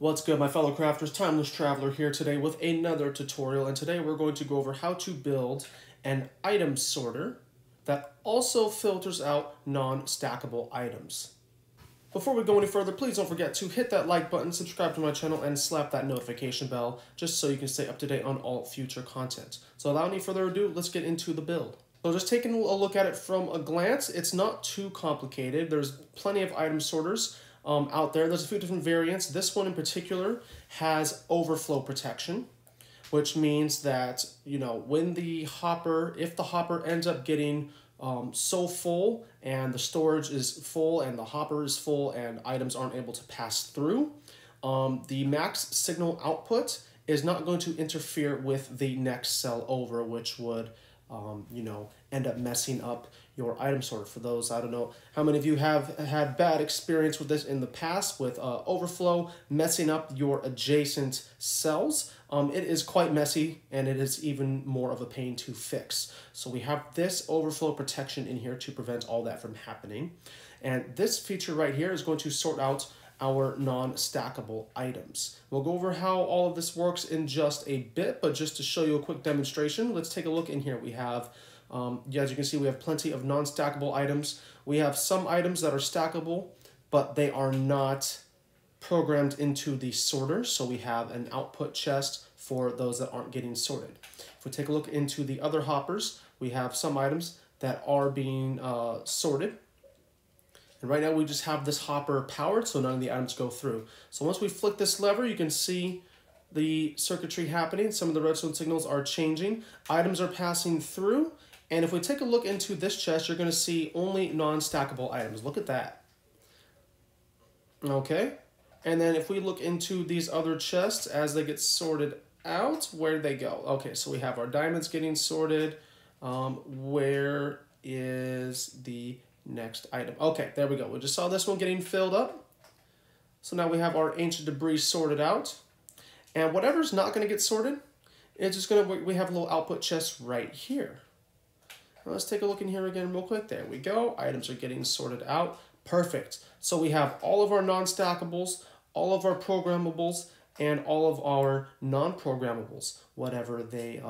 What's good, my fellow crafters? Timeless Traveler here today with another tutorial, and today we're going to go over how to build an item sorter that also filters out non-stackable items. Before we go any further, please don't forget to hit that like button, subscribe to my channel, and slap that notification bell just so you can stay up to date on all future content. So without any further ado, let's get into the build. So just taking a look at it from a glance, it's not too complicated. There's plenty of item sorters out there. There's a few different variants. This one in particular has overflow protection, which means that, when if the hopper ends up getting so full and the storage is full and the hopper is full and items aren't able to pass through, the max signal output is not going to interfere with the next cell over, which would end up messing up your item sorter. For those, I don't know how many of you have had bad experience with this in the past with overflow messing up your adjacent cells. It is quite messy and it is even more of a pain to fix. So we have this overflow protection in here to prevent all that from happening. And this feature right here is going to sort out our non-stackable items. We'll go over how all of this works in just a bit, but just to show you a quick demonstration, let's take a look in here. We have, as you can see, we have plenty of non-stackable items. We have some items that are stackable, but they are not programmed into the sorter, so we have an output chest for those that aren't getting sorted. If we take a look into the other hoppers, we have some items that are being sorted. And right now we just have this hopper powered, so none of the items go through. So once we flick this lever, you can see the circuitry happening. Some of the redstone signals are changing. Items are passing through. And if we take a look into this chest, you're going to see only non-stackable items. Look at that. Okay. And then if we look into these other chests as they get sorted out, where do they go? Okay, so we have our diamonds getting sorted. Where is the next item? Okay, there we go. We just saw this one getting filled up. So now we have our ancient debris sorted out. And whatever's not going to get sorted, it's just going to, we have a little output chest right here. Now let's take a look in here again real quick. There we go. Items are getting sorted out. Perfect. So we have all of our non-stackables, all of our programmables, and all of our non-programmables, whatever they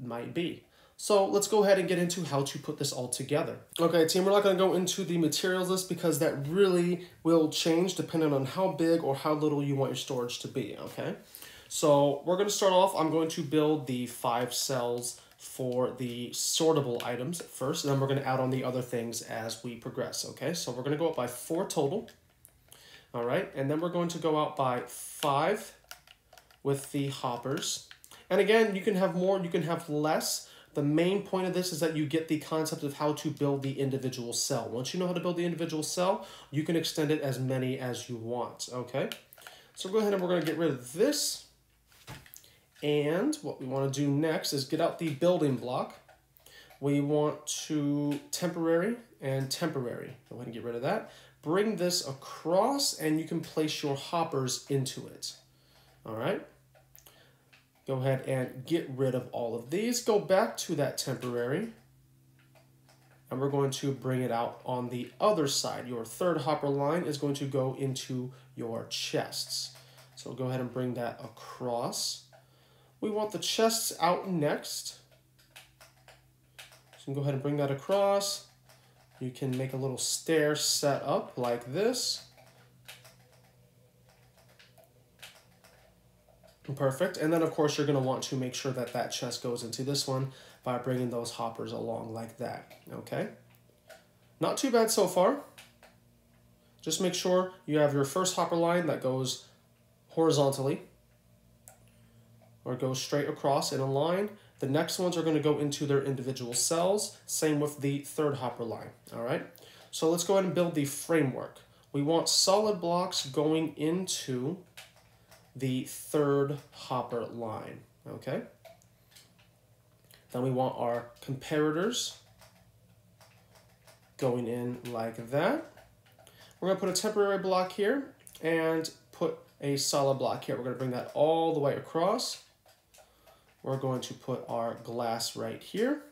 might be. So let's go ahead and get into how to put this all together. Okay, team, we're not going to go into the materials list because that really will change depending on how big or how little you want your storage to be, okay? So we're going to start off, I'm going to build the 5 cells for the sortable items first, and then we're going to add on the other things as we progress, okay? So we're going to go up by 4 total, all right? And then we're going to go out by 5 with the hoppers. And again, you can have more, you can have less. The main point of this is that you get the concept of how to build the individual cell. Once you know how to build the individual cell, you can extend it as many as you want, okay? So go ahead and we're going to get rid of this. And what we want to do next is get out the building block. We want to temporary and temporary. Go ahead and get rid of that. Bring this across and you can place your hoppers into it, all right? Go ahead and get rid of all of these. Go back to that temporary. And we're going to bring it out on the other side. Your third hopper line is going to go into your chests. So go ahead and bring that across. We want the chests out next. So you can go ahead and bring that across. You can make a little stair set up like this. Perfect. And then, of course, you're going to want to make sure that that chest goes into this one by bringing those hoppers along like that. Okay? Not too bad so far. Just make sure you have your first hopper line that goes horizontally or goes straight across in a line. The next ones are going to go into their individual cells. Same with the third hopper line. All right? So let's go ahead and build the framework. We want solid blocks going into the third hopper line, okay? Then we want our comparators going in like that. We're gonna put a temporary block here and put a solid block here. We're gonna bring that all the way across. We're going to put our glass right here,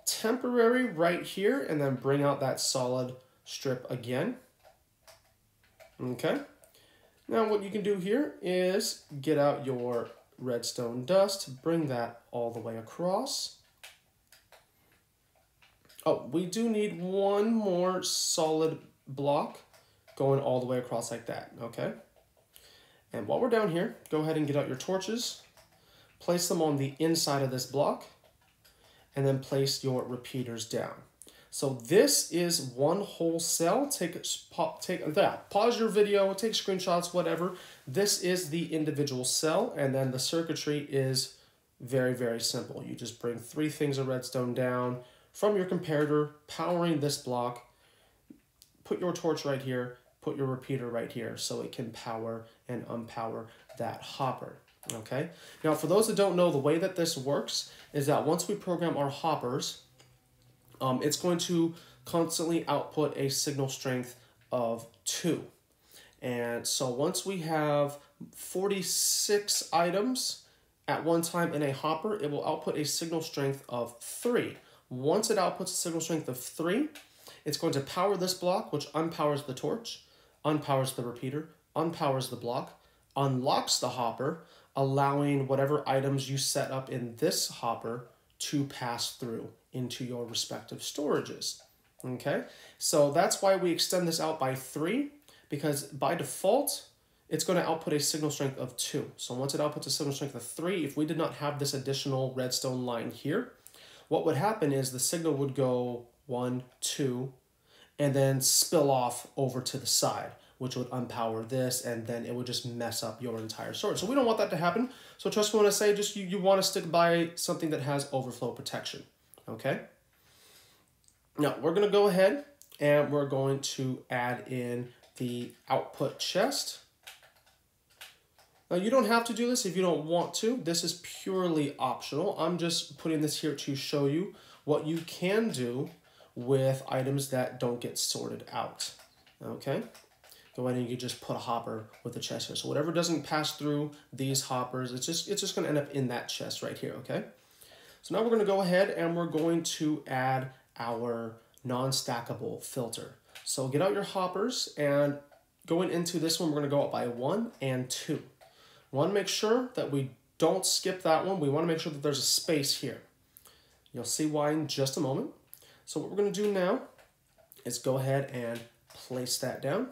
temporary right here, and then bring out that solid strip again, okay? Now what you can do here is get out your redstone dust, bring that all the way across. Oh, we do need one more solid block going all the way across like that, okay? And while we're down here, go ahead and get out your torches, place them on the inside of this block, and then place your repeaters down. So this is one whole cell. Pause your video, take screenshots, whatever. This is the individual cell, and then the circuitry is very, very simple. You just bring 3 things of redstone down from your comparator, powering this block, put your torch right here, put your repeater right here so it can power and unpower that hopper. Okay. Now, for those that don't know, the way that this works is that once we program our hoppers, it's going to constantly output a signal strength of 2. And so once we have 46 items at one time in a hopper, it will output a signal strength of 3. Once it outputs a signal strength of 3, it's going to power this block, which unpowers the torch, unpowers the repeater, unpowers the block, unlocks the hopper, allowing whatever items you set up in this hopper to pass through into your respective storages. Okay, so that's why we extend this out by 3, because by default, it's going to output a signal strength of 2. So once it outputs a signal strength of 3, if we did not have this additional redstone line here, what would happen is the signal would go 1, 2, and then spill off over to the side, which would unpower this, and then it would just mess up your entire storage. So we don't want that to happen. So trust me when I say just you want to stick by something that has overflow protection, okay? Now, we're going to go ahead and we're going to add in the output chest. Now, you don't have to do this if you don't want to. This is purely optional. I'm just putting this here to show you what you can do with items that don't get sorted out, okay? Go ahead and you just put a hopper with the chest here. So whatever doesn't pass through these hoppers, it's just going to end up in that chest right here, okay? So now we're going to go ahead and we're going to add our non-stackable filter. So get out your hoppers, and going into this one, we're going to go up by 1 and 2. We want to make sure that we don't skip that one. We want to make sure that there's a space here. You'll see why in just a moment. So what we're going to do now is go ahead and place that down.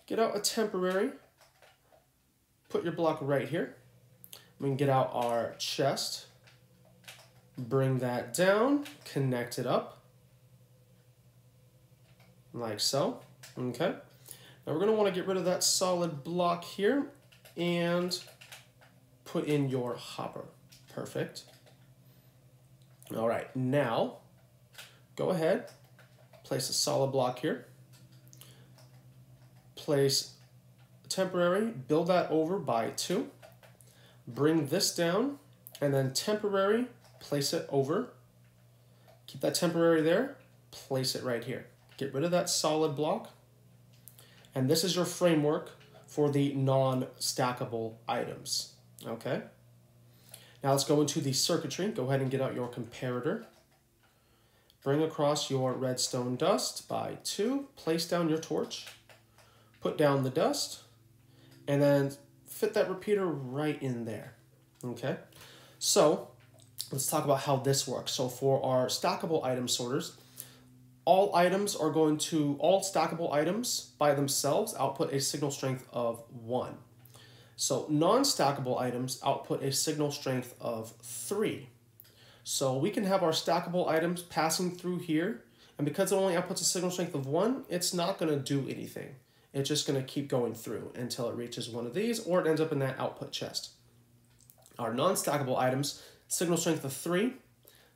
Get out a temporary, put your block right here. We can get out our chest, bring that down, connect it up, like so, okay? Now we're gonna wanna get rid of that solid block here and put in your hopper, perfect. All right, now go ahead, place a solid block here, place temporary, build that over by 2, bring this down, and then temporary, place it over, keep that temporary there, place it right here. Get rid of that solid block, and this is your framework for the non-stackable items, okay? Now let's go into the circuitry. Go ahead and get out your comparator. Bring across your redstone dust by 2, place down your torch, put down the dust, and then fit that repeater right in there, okay? So let's talk about how this works. So for our stackable item sorters, all stackable items by themselves output a signal strength of 1. So non-stackable items output a signal strength of 3. So we can have our stackable items passing through here, and because it only outputs a signal strength of 1, it's not going to do anything. It's just going to keep going through until it reaches one of these, or it ends up in that output chest. Our non-stackable items, signal strength of 3,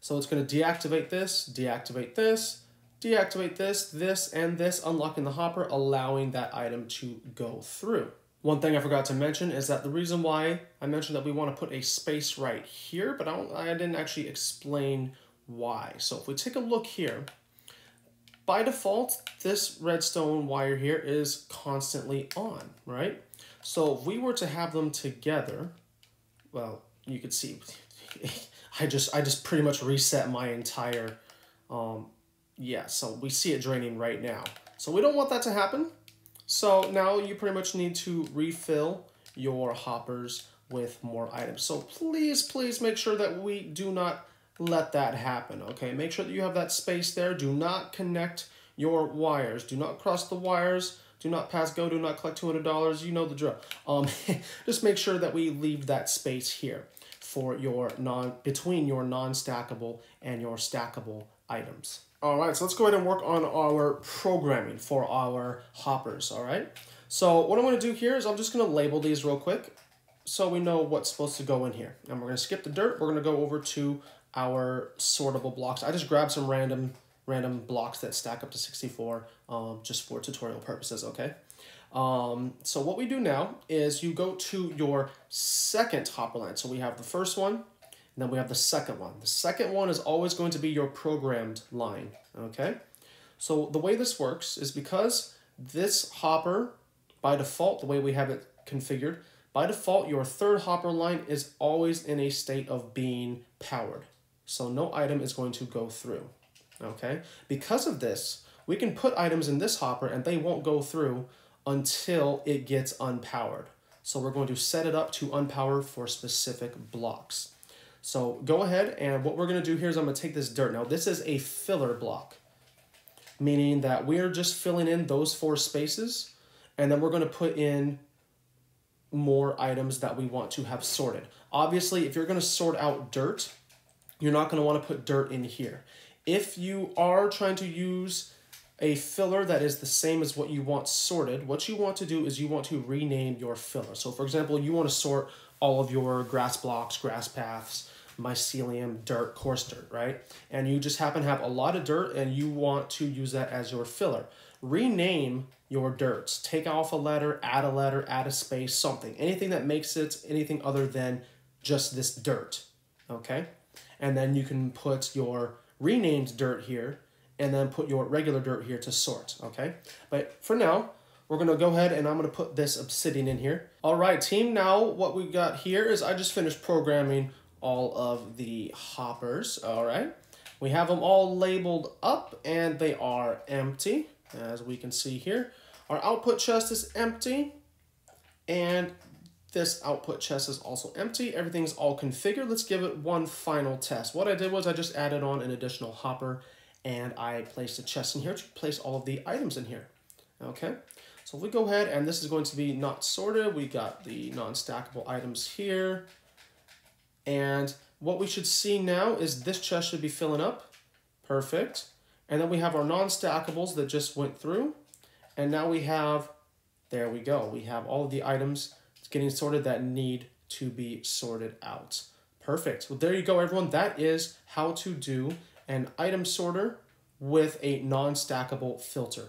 so it's going to deactivate this, deactivate this, deactivate this, this, and this, unlocking the hopper, allowing that item to go through. One thing I forgot to mention is that the reason why I mentioned that we want to put a space right here, but I didn't actually explain why. So if we take a look here, by default, this redstone wire here is constantly on, right? So if we were to have them together, well, you could see, I just pretty much reset my entire, yeah, so we see it draining right now. So we don't want that to happen. So now you pretty much need to refill your hoppers with more items. So please make sure that we do not let that happen, okay? Make sure that you have that space there. Do not connect your wires. Do not cross the wires. Do not pass go. Do not collect $200. You know the drill. Just make sure that we leave that space here for your between your non-stackable and your stackable items. All right, so let's go ahead and work on our programming for our hoppers, all right? So what I'm gonna do here is I'm just gonna label these real quick so we know what's supposed to go in here. And we're gonna skip the dirt. We're gonna go over to our sortable blocks. I just grabbed some random blocks that stack up to 64 just for tutorial purposes, okay? So what we do now is you go to your second hopper line. So we have the first one, and then we have the second one. The second one is always going to be your programmed line, okay? So the way this works is because this hopper, by default, the way we have it configured, by default, your third hopper line is always in a state of being powered. So no item is going to go through, okay? Because of this, we can put items in this hopper and they won't go through until it gets unpowered. So we're going to set it up to unpower for specific blocks. So go ahead, and what we're gonna do here is I'm gonna take this dirt. Now this is a filler block, meaning that we're just filling in those 4 spaces, and then we're gonna put in more items that we want to have sorted. Obviously, if you're gonna sort out dirt, you're not gonna wanna put dirt in here. If you are trying to use a filler that is the same as what you want sorted, what you want to do is you want to rename your filler. So for example, you want to sort all of your grass blocks, grass paths, mycelium, dirt, coarse dirt, right? And you just happen to have a lot of dirt and you want to use that as your filler. Rename your dirts. Take off a letter, add a space, something. Anything that makes it anything other than just this dirt, okay? And then you can put your renamed dirt here and then put your regular dirt here to sort, okay? But for now, we're gonna go ahead and I'm gonna put this obsidian in here. All right, team, now what we got here is I just finished programming all of the hoppers, all right? We have them all labeled up and they are empty, as we can see here. Our output chest is empty and this output chest is also empty. Everything's all configured. Let's give it one final test. What I did was I just added on an additional hopper and I placed a chest in here to place all of the items in here, okay? So if we go ahead, and this is going to be not sorted, we got the non-stackable items here, and what we should see now is this chest should be filling up, perfect, and then we have our non-stackables that just went through, and now we have, there we go, we have all of the items getting sorted that need to be sorted out. Perfect, well there you go everyone, that is how to do an item sorter with a non-stackable filter.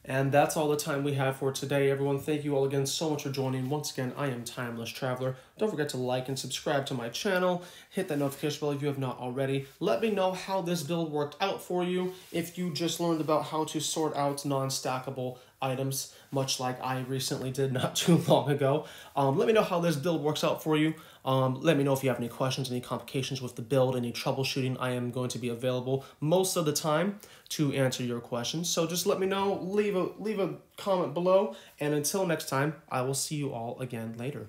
And that's all the time we have for today, everyone. Thank you all again so much for joining. Once again, I am Timeless Traveler. Don't forget to like and subscribe to my channel. Hit that notification bell if you have not already. Let me know how this build worked out for you. If you just learned about how to sort out non-stackable items, much like I recently did not too long ago. Let me know how this build works out for you. Let me know if you have any questions, any complications with the build, any troubleshooting. I am going to be available most of the time to answer your questions. So just let me know, leave a comment below, and until next time, I will see you all again later.